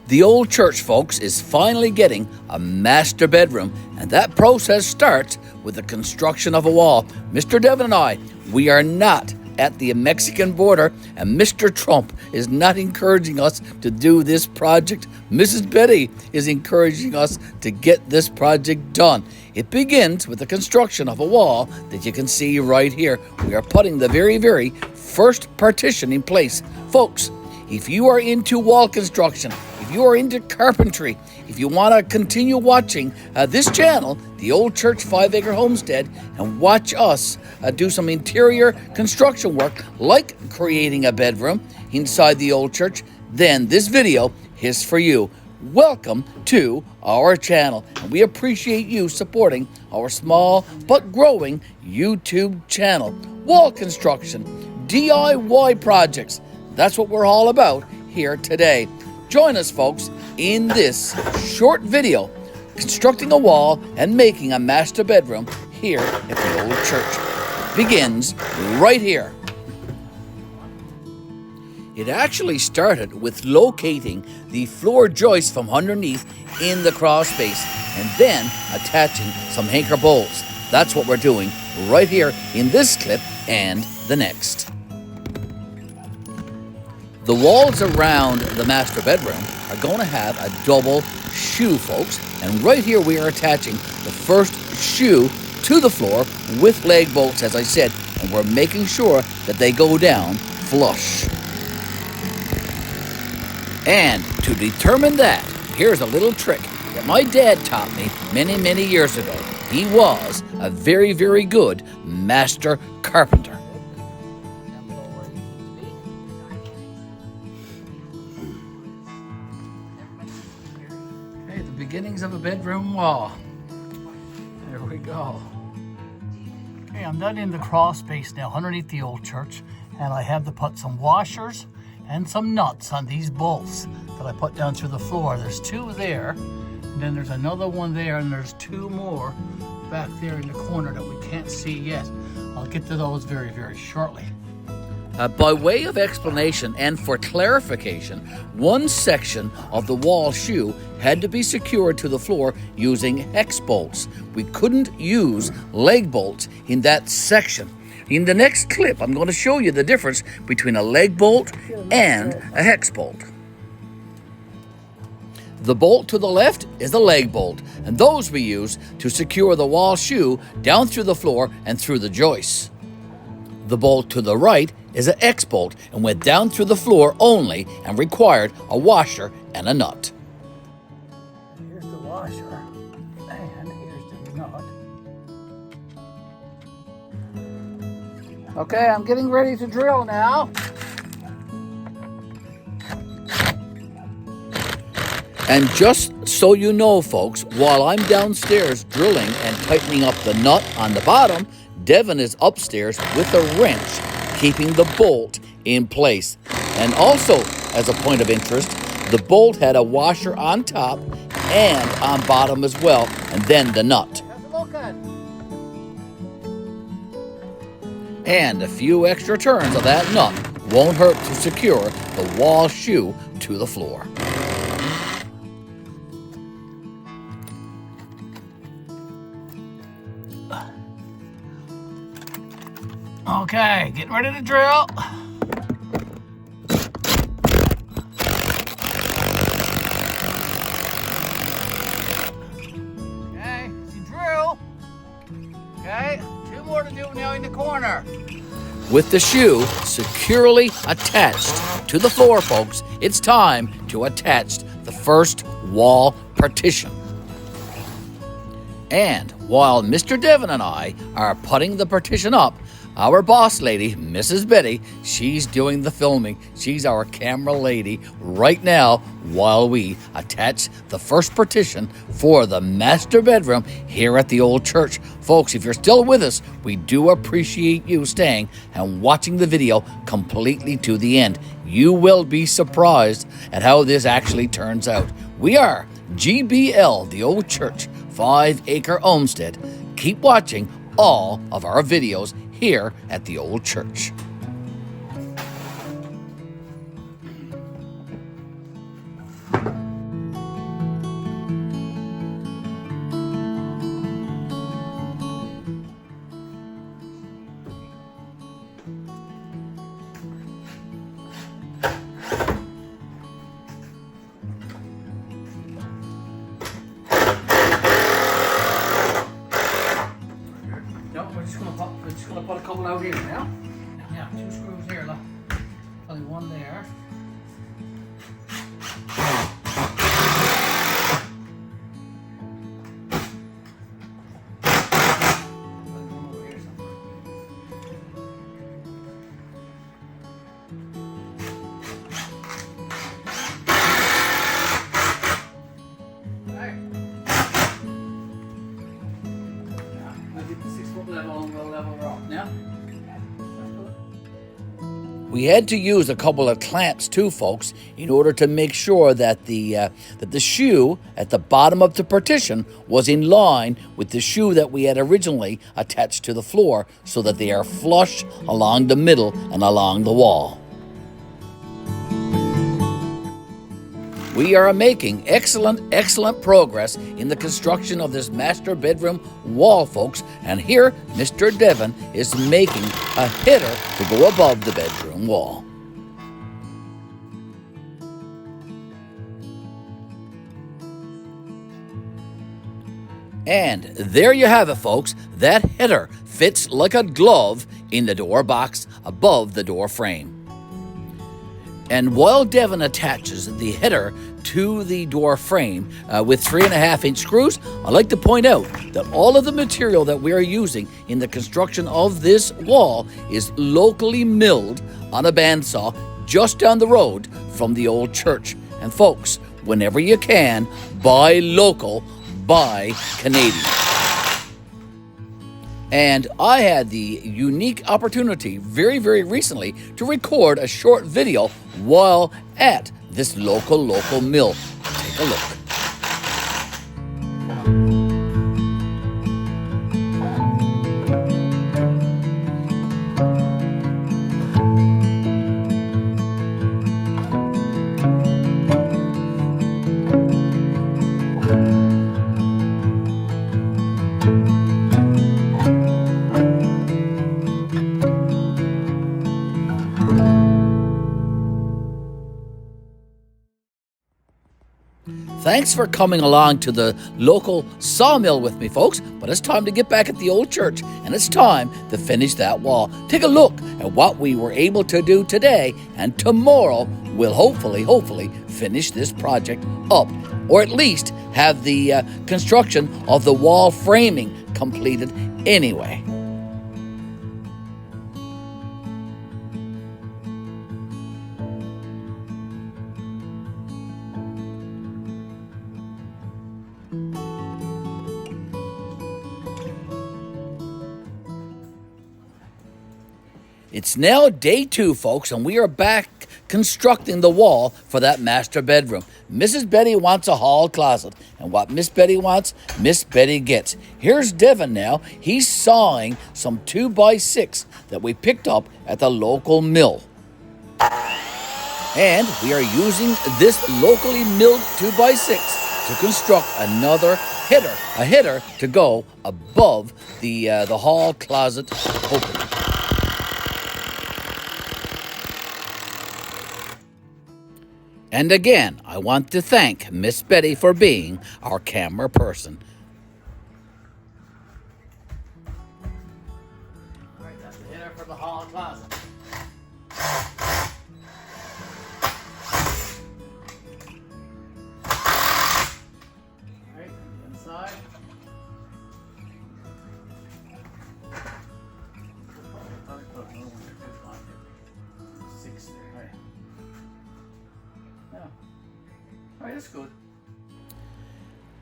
The Old Church, folks, is finally getting a master bedroom, and that process starts with the construction of a wall. Mr. Devon and I, we are not at the Mexican border, and Mr. Trump is not encouraging us to do this project. Mrs. Betty is encouraging us to get this project done. It begins with the construction of a wall that you can see right here. We are putting the very first partition in place. Folks, if you are into wall construction, if you are into carpentry, if you want to continue watching this channel, the Old Church 5-Acre Homestead, and watch us do some interior construction work like creating a bedroom inside the Old Church, then this video is for you. Welcome to our channel, and we appreciate you supporting our small but growing YouTube channel. Wall construction, DIY projects, that's what we're all about here today. Join us, folks, in this short video, constructing a wall and making a master bedroom here at the Old Church. Begins right here. It actually started with locating the floor joist from underneath in the crawl space and then attaching some anchor bolts. That's what we're doing right here in this clip and the next. The walls around the master bedroom are going to have a double shoe, folks. And right here we are attaching the first shoe to the floor with leg bolts, as I said. And we're making sure that they go down flush. And to determine that, here's a little trick that my dad taught me many years ago. He was a very good master carpenter. Beginnings of a bedroom wall. There we go. Okay, I'm done in the crawl space now underneath the Old Church, and I have to put some washers and some nuts on these bolts that I put down through the floor. There's two there, and then there's another one there, and there's two more back there in the corner that we can't see yet. I'll get to those very shortly. By way of explanation and for clarification, one section of the wall shoe had to be secured to the floor using hex bolts. We couldn't use leg bolts in that section. In the next clip, I'm going to show you the difference between a leg bolt and a hex bolt. The bolt to the left is a leg bolt, and those we use to secure the wall shoe down through the floor and through the joists. The bolt to the right is an X bolt and went down through the floor only and required a washer and a nut. Here's the washer, and here's the nut. Okay, I'm getting ready to drill now. And just so you know, folks, while I'm downstairs drilling and tightening up the nut on the bottom, Devon is upstairs with a wrench, keeping the bolt in place. And also, as a point of interest, the bolt had a washer on top and on bottom as well, and then the nut. And a few extra turns of that nut won't hurt to secure the wall shoe to the floor. Okay, getting ready to drill. Okay, see drill. Okay, two more to do now in the corner. With the shoe securely attached to the floor, folks, it's time to attach the first wall partition. And while Mr. Devon and I are putting the partition up, our boss lady, Mrs. Betty, she's doing the filming. She's our camera lady right now while we attach the first partition for the master bedroom here at the Old Church. Folks, if you're still with us, we do appreciate you staying and watching the video completely to the end. You will be surprised at how this actually turns out. We are GBL, the Old Church 5-Acre Homestead. Keep watching all of our videos here at the Old Church. we're just gonna put a couple out here now. Yeah, 2 screws here, look. Only one there. We had to use a couple of clamps too, folks, in order to make sure that the shoe at the bottom of the partition was in line with the shoe that we had originally attached to the floor, so that they are flush along the middle and along the wall. We are making excellent progress in the construction of this master bedroom wall, folks. And here, Mr. Devon is making a header to go above the bedroom wall. And there you have it, folks. That header fits like a glove in the door box above the door frame. And while Devon attaches the header to the door frame with 3.5-inch screws, I'd like to point out that all of the material that we are using in the construction of this wall is locally milled on a bandsaw just down the road from the Ole Church. And folks, whenever you can, buy local, buy Canadian. And I had the unique opportunity very recently to record a short video while at this local mill. Take a look. Thanks for coming along to the local sawmill with me, folks, but it's time to get back at the Ole Church, and it's time to finish that wall. Take a look at what we were able to do today, and tomorrow we'll hopefully finish this project up, or at least have the construction of the wall framing completed anyway. It's now day 2, folks, and we are back constructing the wall for that master bedroom. Mrs. Betty wants a hall closet, and what Miss Betty wants, Miss Betty gets. Here's Devon now. He's sawing some 2x6 that we picked up at the local mill. And we are using this locally milled 2x6 to construct another header, a header to go above the hall closet opening. And again, I want to thank Miss Betty for being our camera person. All right, that's the header for the hall closet. All right, inside. All right, that's good.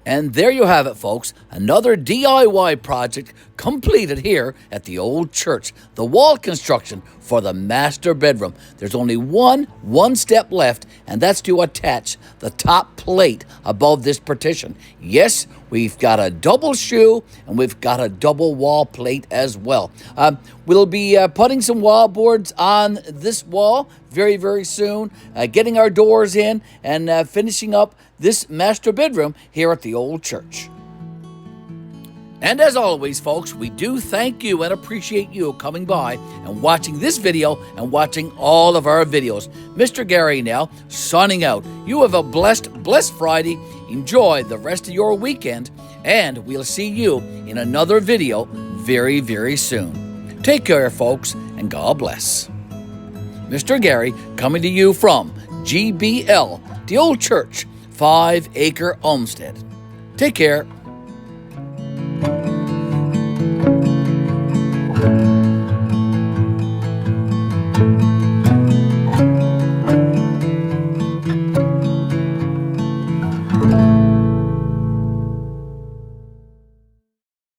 And there you have it, folks. Another DIY project completed here at the Ole Church. The wall construction for the master bedroom. There's only one step left, and that's to attach the top plate above this partition. Yes, we've got a double shoe, and we've got a double wall plate as well. We'll be putting some wall boards on this wall very soon, getting our doors in, and finishing up this master bedroom here at the Ole Church. And as always, folks, we do thank you and appreciate you coming by and watching this video and watching all of our videos. Mr. Garry now, signing out. You have a blessed Friday. Enjoy the rest of your weekend, and we'll see you in another video very, very soon. Take care, folks, and God bless. Mr. Garry coming to you from GBL, the Ole Church, 5-acre homestead. Take care.